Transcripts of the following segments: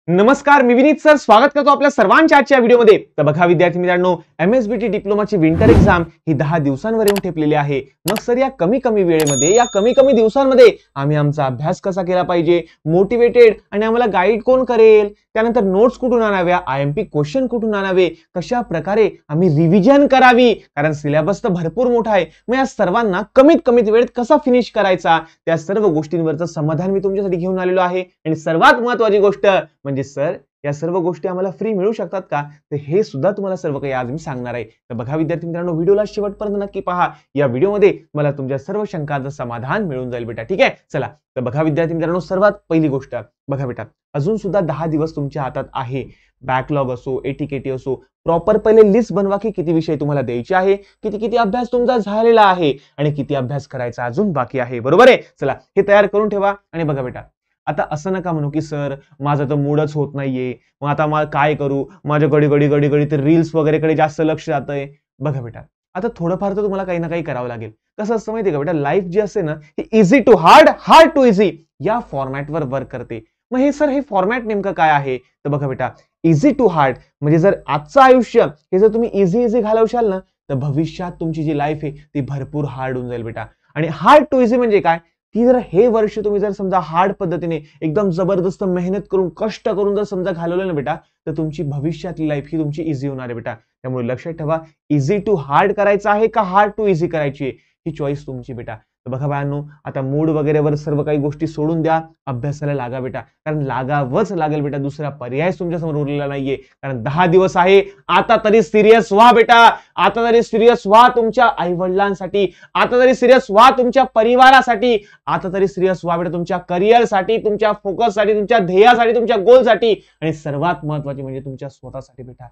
नमस्कार, मी विनीत सर स्वागत करतो आपल्या सर्वांच्या आजच्या व्हिडिओमध्ये। तर बघा विद्यार्थी मित्रांनो, एमएसबीटी डिप्लोमाची विंटर एक्झाम ही 10 दिवसांवर येऊन ठेपलेली आहे। मग सर या कमी वेळेमध्ये या कमी दिवसांमध्ये आम्ही आमचा अभ्यास कसा केला पाहिजे, मोटिवेटेड आणि आम्हाला गाईड कोण करेल, त्यानंतर नोट्स कुठून आणाव्या, आयएमपी क्वेश्चन कुठून आणावे, कशा प्रकारे आम्ही रिव्हिजन करावी, कारण सिलेबस तर भरपूर मोठा आहे। मग या सर्वांना कमीत वेळेत कसा फिनिश करायचा, त्या सर्व गोष्टींवरचं समाधान मी तुमच्यासाठी घेऊन आलेलो आहे। आणि सर्वात महत्त्वाची गोष्ट म्हणजे सर या सर्व गोष्टी आम्हाला फ्री मिळू शकतात का, तर हे सुद्धा तुम्हाला सर्व काही आज मी सांगणार आहे। तर बघा विद्यार्थी मित्रांनो, व्हिडिओला शेवटपर्यंत नक्की पहा। या व्हिडिओमध्ये मला तुमच्या सर्व शंकांचं समाधान मिळून जाईल बेटा, ठीक आहे। चला तर बघा विद्यार्थी मित्रांनो, सर्वात पहिली गोष्ट बघा बेटा, अजून सुद्धा 10 दिवस तुमच्या हातात आहे। बॅकलॉग असो, एटीकेटी असो, प्रॉपर पहिले लिस्ट बनवा की किती विषय तुम्हाला द्यायचे आहे, किती अभ्यास तुमचा झालेला आहे आणि किती अभ्यास करायचा अजून बाकी आहे, बरोबर आहे। चला हे तयार करून ठेवा। आणि बघा बेटा, आता असं नका म्हणू की सर माझं तर मूडच होत नाहीये, मग आता मला काय करू, माझ्या घडी ते रील्स वगैरेकडे जास्त लक्ष जातंय। बघा बेटा, आता थोडंफार तर तुम्हाला काही ना काही करावं लागेल। कसं असतं माहितीये का बेटा, लाईफ जी असते ना ही easy to hard, hard to easy या फॉर्मॅटवर वर्क करते। मग हे सर हे फॉर्मॅट नेमकं काय आहे, तर बघा बेटा, इझी टू हार्ड म्हणजे जर आजचं आयुष्य हे जर तुम्ही इझी घालवशाल ना, तर भविष्यात तुमची जी लाईफ आहे ती भरपूर हार्ड होऊन जाईल बेटा। आणि हार्ड टू इझी म्हणजे काय की जर हे वर्ष तुम्ही जर समजा हार्ड पद्धतीने एकदम जबरदस्त मेहनत करून कष्ट करून जर समजा घालवलं ना बेटा, तर तुमची भविष्यातली लाईफ ही तुमची इझी होणार आहे बेटा। त्यामुळे लक्षात ठेवा, इझी टू हार्ड करायचं आहे का हार्ड टू इझी करायची आहे, ही चॉईस तुमची बेटा। तर बघा बाळांनो, आता मूड वगैरेवर सर्व काही गोष्टी सोडून द्या, अभ्यासाला लागा बेटा, कारण लागावंच लागेल बेटा, दुसरा पर्याय तुमच्या समोर उरलेला नाहीये। कारण 10 दिवस आहे, आता तरी सिरियस व्हा बेटा, आता तरी सिरियस व्हा तुमच्या आई वडिलांसाठी, आता तरी सिरियस व्हा तुमच्या परिवारासाठी, आता तरी सिरियस व्हा बेटा तुमच्या करिअरसाठी, तुमच्या फोकससाठी, तुमच्या ध्येयासाठी, तुमच्या गोलसाठी आणि सर्वात महत्त्वाचे म्हणजे तुमच्या स्वतःसाठी बेटा।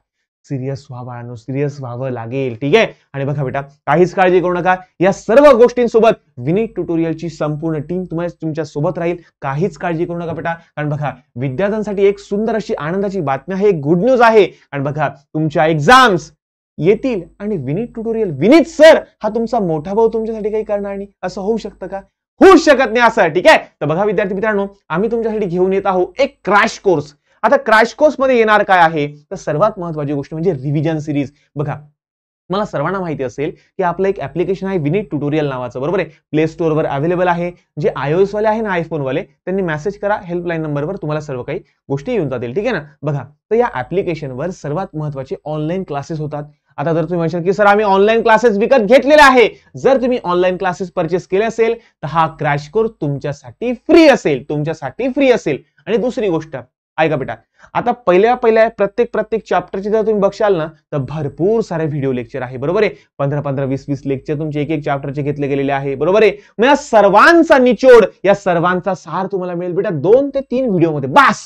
सिरियस व्हा बाळांनो, सिरियस व्हावं लागेल, ठीक आहे। आणि बघा बेटा, काहीच काळजी करू नका, या सर्व गोष्टींसोबत विनीत ट्युटोरियलची संपूर्ण टीम तुमच्या सोबत राहील। काहीच काळजी करू नका बेटा, कारण बघा विद्यार्थ्यांसाठी एक सुंदर अशी आनंदाची बातमी आहे, गुड न्यूज आहे। आणि बघा तुमच्या एक्झाम्स येतील आणि विनीत ट्युटोरियल, विनीत सर हा तुमचा मोठा भाऊ तुमच्यासाठी काही करणार नाही, असं होऊ शकतं का? होऊ शकत नाही असं, ठीक आहे। तर बघा विद्यार्थी मित्रांनो, आम्ही तुमच्यासाठी घेऊन येत आहोत एक क्रॅश कोर्स। आता क्रॅश कोर्स मध्ये येणार काय आहे, तर सर्वात महत्त्वाची गोष्ट म्हणजे रिव्हिजन सिरीज। बघा मला सर्वांना माहिती असेल की आपलं एक ऍप्लिकेशन आहे विनीत ट्युटोरियल नावाचं, बरोबर आहे। प्ले स्टोअर वर अवेलेबल आहे। जे iOS वाले आहे ना, आयफोन वाले, त्यांनी मेसेज करा हेल्पलाईन नंबरवर, तुम्हाला सर्व काही गोष्टी येऊन जातील, ठीक आहे ना। बघा तर या ऍप्लिकेशनवर सर्वात महत्त्वाचे ऑनलाईन क्लासेस होतात। आता जर तुम्ही म्हणशाल की सर आम्ही ऑनलाईन क्लासेस विकत घेतलेले आहे, जर तुम्ही ऑनलाईन क्लासेस परचेस केले असेल तर हा क्रॅश कोर्स तुमच्यासाठी फ्री असेल, तुमच्यासाठी फ्री असेल। आणि दुसरी गोष्ट ऐका बेटा, आता पहिल्या प्रत्येक चॅप्टरची जर तुम्ही बघशाल ना, तर भरपूर सारे व्हिडिओ लेक्चर आहे, बरोबर आहे। 15 20 लेक्चर तुमचे एक चॅप्टरचे घेतले गेलेले आहे, बरोबर आहे। मग या सर्वांचा निचोड, या सर्वांचा सार तुम्हाला मिळेल बेटा 2 ते 3 व्हिडिओमध्ये, बस।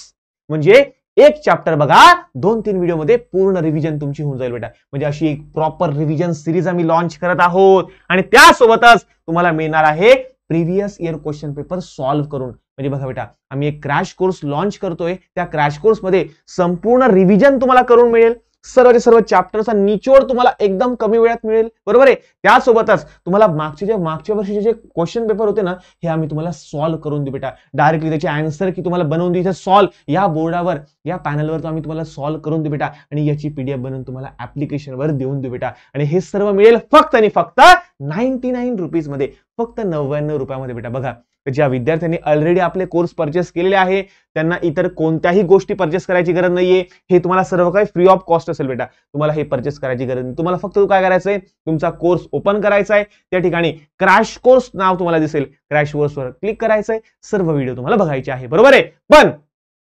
म्हणजे एक चॅप्टर बघा 2-3 व्हिडिओमध्ये पूर्ण रिव्हिजन तुमची होऊन जाईल बेटा। म्हणजे अशी एक प्रॉपर रिव्हिजन सिरीज आम्ही लॉन्च करत आहोत आणि त्यासोबतच तुम्हाला मिळणार आहे previous year question paper solve करून। म्हणजे बघा बेटा, आम्ही एक क्रॅश कोर्स लॉन्च करतोय, त्या क्रॅश कोर्स मध्ये संपूर्ण रिव्हिजन तुम्हाला करून मिळेल, सर्व चॅप्टरचा निचोड तुम्हाला एकदम कमी वेळात मिळेल, बरोबर आहे। त्यासोबतच तुम्हाला मागच्या वर्षीचे जे क्वेश्चन पेपर होते ना, हे आम्ही तुम्हाला सॉल्व्ह करून देऊ बेटा। डायरेक्टली त्याचे आन्सर की तुम्हाला बनवून देऊ, इथे सॉल्व्ह या बोर्डावर या पॅनलवर आम्ही तुम्हाला सॉल्व्ह करून देऊ बेटा, आणि याची पीडीएफ बनवून तुम्हाला ऍप्लिकेशनवर देऊन देऊ बेटा। आणि हे सर्व मिळेल फक्त आणि फक्त 99 रुपीज मध्ये, फक्त 99 रुपयामध्ये बेटा। बघा ज्या विद्यार्थ्यांनी ऑलरेडी आपले कोर्स परचेस केलेले आहे त्यांना इतर कोणत्याही गोष्टी परचेस करायची गरज नाहीये, हे तुम्हाला सर्व काही फ्री ऑफ कॉस्ट असेल बेटा। तुम्हाला हे परचेस करायची गरज नाही, तुम्हाला फक्त काय करायचंय, तुमचा कोर्स ओपन करायचा आहे, त्या ठिकाणी क्रॅश कोर्स नाव तुम्हाला दिसेल, क्रॅश कोर्सवर क्लिक करायचंय, सर्व व्हिडिओ तुम्हाला बघायचे आहे, बरोबर आहे। पण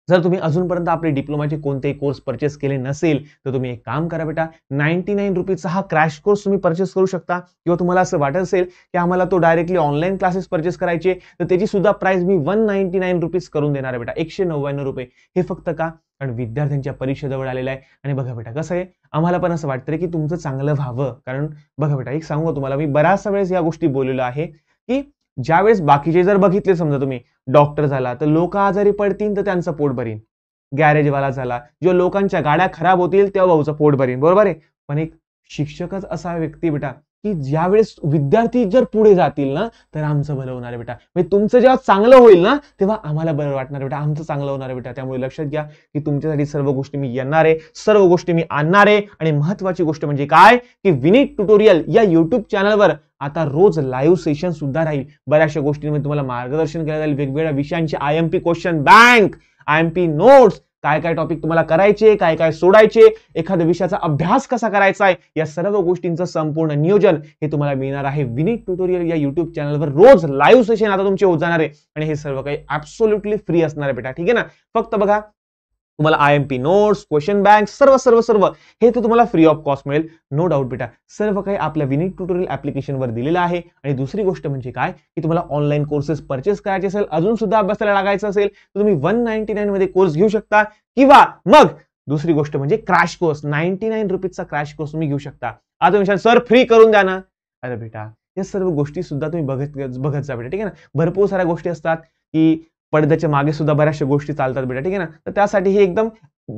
जर तुम्ही अजूनपर्यंत आपले डिप्लोमाचे कोणतेही कोर्स परचेस केले नसेल तर तुम्ही एक काम करा बेटा, 99 रुपीजचा हा क्रॅश कोर्स तुम्ही परचेस करू शकता। किंवा तुम्हाला असं वाटत असेल की आम्हाला तो डायरेक्टली ऑनलाईन क्लासेस परचेस करायचे, तर त्याची सुद्धा प्राइस मी 199 रुपीज करून देणार आहे बेटा, 199 रुपये। हे फक्त का, कारण विद्यार्थ्यांच्या परीक्षा जवळ आलेल्या आहे। आणि बघा बेटा कसं आहे, आम्हाला पण असं वाटतं की तुमचं चांगलं व्हावं, कारण बघा बेटा एक सांगू तुम्हाला, मी बऱ्याच वेळेस या गोष्टी बोललेलो आहे की ज्यावेळेस बाकीचे जर बघितले, समजा तुम्ही डॉक्टर झाला तर लोक आजारी पडतील तर त्यांचं पोट भरीन, गॅरेजवाला झाला जो लोकांच्या गाड्या खराब होतील तेव्हा भाऊचं पोट भरीन, बरोबर आहे। पण एक शिक्षकच असा व्यक्ती बेटा की ज्यावेळेस विद्यार्थी जर पुढे जातील ना तर आमचं भलं होणार आहे बेटा. म्हणजे तुमचं जेव्हा चांगलं होईल ना तेव्हा आम्हाला बरं वाटणार बेटा, आमचं चांगलं होणार आहे बेटा. त्यामुळे लक्षात घ्या की तुमच्यासाठी सर्व गोष्टी मी येणार आहे, सर्व गोष्टी मी आणणार आहे. आणि महत्वाची गोष्ट म्हणजे काय की विनीत ट्युटोरियल या युट्यूब चॅनलवर आता रोज लाईव्ह सेशन सुद्धा राहील. बऱ्याचशा गोष्टींमध्ये तुम्हाला मार्गदर्शन केलं जाईल, वेगवेगळ्या विषयांचे IMP question bank, IMP notes, काय काय टॉपिक तुम्हाला करायचे, काय काय सोडायचे, एखाद्या विषयाचा अभ्यास कसा करायचा आहे, या सर्व गोष्टींचं संपूर्ण नियोजन हे तुम्हाला मिळणार आहे विनीत ट्युटोरियल या युट्यूब चॅनलवर. रोज लाईव्ह सेशन आता तुमचे होत जाणार आहे आणि हे सर्व काही ऍब्सोल्युटली फ्री असणार आहे बेटा. ठीक आहे ना. फक्त बघा तुम्हाला IMP नोट्स, क्वेश्चन बँक सर्व सर्व सर्व हे तर तुम्हाला फ्री ऑफ कॉस्ट मिळेल, नो डाऊट बेटा. सर्व काही आपल्या विनीत ट्युटोरियल ऍप्लिकेशनवर दिलेलं आहे. आणि दुसरी गोष्ट म्हणजे काय की तुम्हाला ऑनलाईन कोर्सेस परचेस करायचे असेल, अजून सुद्धा अभ्यासाला लागायचं असेल तर तुम्ही 199 मध्ये कोर्स घेऊ शकता. किंवा मग दुसरी गोष्ट म्हणजे क्रॅश कोर्स, 99 रुपीजचा क्रॅश कोर्स तुम्ही घेऊ शकता. आता तुम्ही सर फ्री करून द्या ना. अरे बेटा या सर्व गोष्टी सुद्धा तुम्ही बघत जा बेटा. ठीक आहे ना. भरपूर साऱ्या गोष्टी असतात की पडद्याच्या मागे सुद्धा बऱ्याचशा गोष्टी चालतात बेटा. ठीक आहे ना. तर त्यासाठी ही एकदम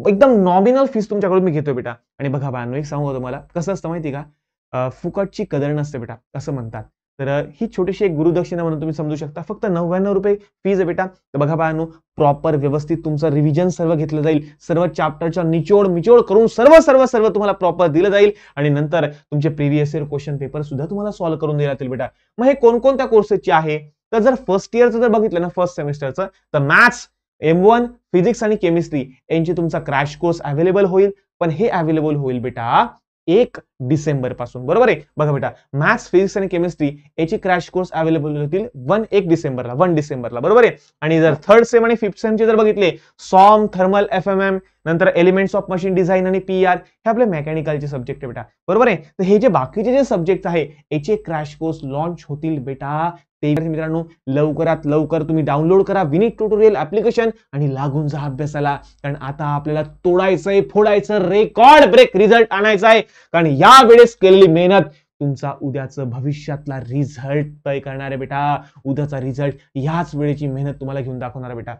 एकदम नॉमिनल फीस तुमच्याकडून मी घेतोय बेटा. आणि बघा बाळांनो, एक सांगू तुम्हाला कसं असतं माहिती का, फुकटची कदर नसते बेटा असं म्हणतात. तर ही छोटीशी एक गुरुदक्षिणा म्हणून तुम्ही समजू शकता. फक्त 99 रुपये फीज आहे बेटा. तर बघा बाळांनो, प्रॉपर व्यवस्थित तुमचं रिव्हिजन सर्व घेतलं जाईल, सर्व चॅप्टरच्या निचोड करून सर्व सर्व सर्व तुम्हाला प्रॉपर दिलं जाईल. आणि नंतर तुमचे प्रिव्हियस इयर क्वेश्चन पेपर सुद्धा तुम्हाला सॉल्व्ह करून दिले जातील बेटा. मग हे कोणकोणत्या कोर्सेसचे आहे तर जर फर्स्ट इयरचं जर बघितलं ना, फर्स्ट सेमिस्टरचं, तर मॅथ्स, M1, फिजिक्स आणि केमिस्ट्री यांची तुमचा क्रॅश कोर्स अवेलेबल होईल. पण हे अवेलेबल होईल बेटा 1 डिसेंबर पासून. बरोबर आहे. बघा बेटा, मॅथ्स, फिजिक्स आणि केमिस्ट्री याची क्रॅश कोर्स अवेलेबल होतील 1 डिसेंबरला. बरोबर आहे. आणि जर थर्ड सेम आणि फिफ्थ सेमचे जर बघितले, सॉम, थर्मल, FMM, नंतर एलिमेंट्स ऑफ मशीन डिझाईन आणि PR हे आपले मेकॅनिकलचे सब्जेक्ट आहे बेटा. बरोबर आहे. तर हे जे बाकीचे जे सब्जेक्ट आहे याचे क्रॅश कोर्स लॉन्च होतील बेटा. ते मित्रांनो लवकरात लवकर तुम्ही डाउनलोड करा विनीत ट्युटोरियल ऍप्लिकेशन आणि लागून जा अभ्यासाला. कारण आता आपल्याला तोडायचंय, फोडायचं, रेकॉर्ड ब्रेक रिझल्ट आणायचा आहे. कारण या वेळेस केलेली मेहनत तुमचा उद्याचं भविष्यातला रिझल्ट तय करणार आहे बेटा. उद्याचा रिझल्ट याच वेळेची मेहनत तुम्हाला घेऊन दाखवणार आहे बेटा.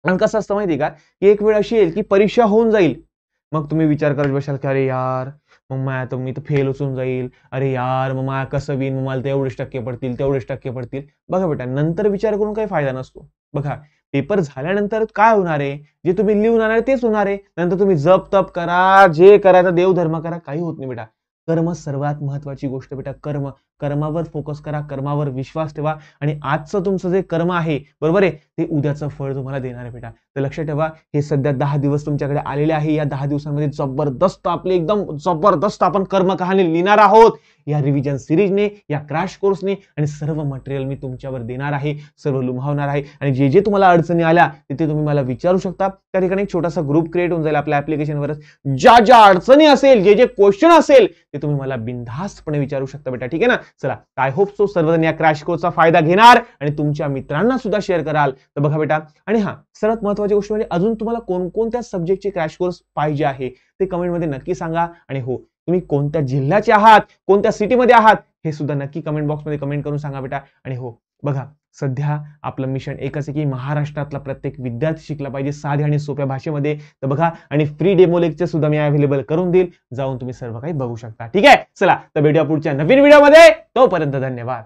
आणि कसं असतं माहिती का की एक वेळ अशी येईल की परीक्षा होऊन जाईल, मग तुम्ही विचार करत बसाल की अरे यार मग मी तर फेल होऊन जाईल, अरे यार मग मला कसं होईल, मग मला तर एवढेच टक्के पडतील. बघा बेटा, नंतर विचार करून काही फायदा नसतो. बघा पेपर झाल्यानंतर काय होणार आहे, जे तुम्ही लिहून आणणार तेच होणार आहे. नंतर तुम्ही जप तप करा, जे करायचं देवधर्म करा, काही होत नाही बेटा. कर्म सर्वात महत्वाची गोष्ट बेटा. कर्मावर फोकस करा, कर्मावर विश्वास ठेवा. आणि आजचं तुमचं जे कर्म आहे बरोबर आहे ते उद्याचं फळ तुम्हाला देणार आहे बेटा. तर लक्षात ठेवा, हे सध्या 10 दिवस तुमच्याकडे आलेले आहे. या 10 दिवसांमध्ये जबरदस्त आपले एकदम जबरदस्त आपण कर्म कहाणी लिहिणार आहोत या रिव्हिजन सिरीजने, या क्रॅश कोर्सने. आणि सर्व मटेरियल मी तुमच्यावर देणार आहे, सर्व लुभावणार आहे. आणि जे जे तुम्हाला अडचणी आल्या तिथे तुम्ही मला विचारू शकता. त्या ठिकाणी एक छोटासा ग्रुप क्रिएट होऊन जाईल आपल्या ऍप्लिकेशनवरच. ज्या ज्या अडचणी असेल, जे जे क्वेश्चन असेल ते तुम्ही मला बिनधास्तपणे विचारू शकता बेटा. ठीक आहे ना. चला, आय होप सो सर्वजण या क्रॅश कोर्सचा फायदा घेणार आणि तुमच्या मित्रांना सुद्धा शेअर कराल. तर बघा बेटा, आणि हा सर्वात महत्वाची गोष्ट म्हणजे अजून तुम्हाला कोणकोणत्या सब्जेक्टचे क्रॅश कोर्स पाहिजे आहे ते कमेंटमध्ये नक्की सांगा. आणि हो, तुम्ही कोणत्या जिल्ह्याचे आहात, कोणत्या सिटीमध्ये आहात हे सुद्धा नक्की कमेंट बॉक्समध्ये कमेंट करून सांगा बेटा. आणि हो बघा, सध्या आपलं मिशन एकच आहे की महाराष्ट्रातला प्रत्येक विद्यार्थी शिकला पाहिजे साध्या आणि सोप्या भाषेमध्ये. तर बघा, आणि फ्री डेमो लेक्चर सुद्धा मी अवेलेबल करून देईल, जाऊन तुम्ही सर्व काही बघू शकता. ठीक आहे. चला, तर भेटूया पुढच्या नवीन व्हिडिओमध्ये. तोपर्यंत धन्यवाद.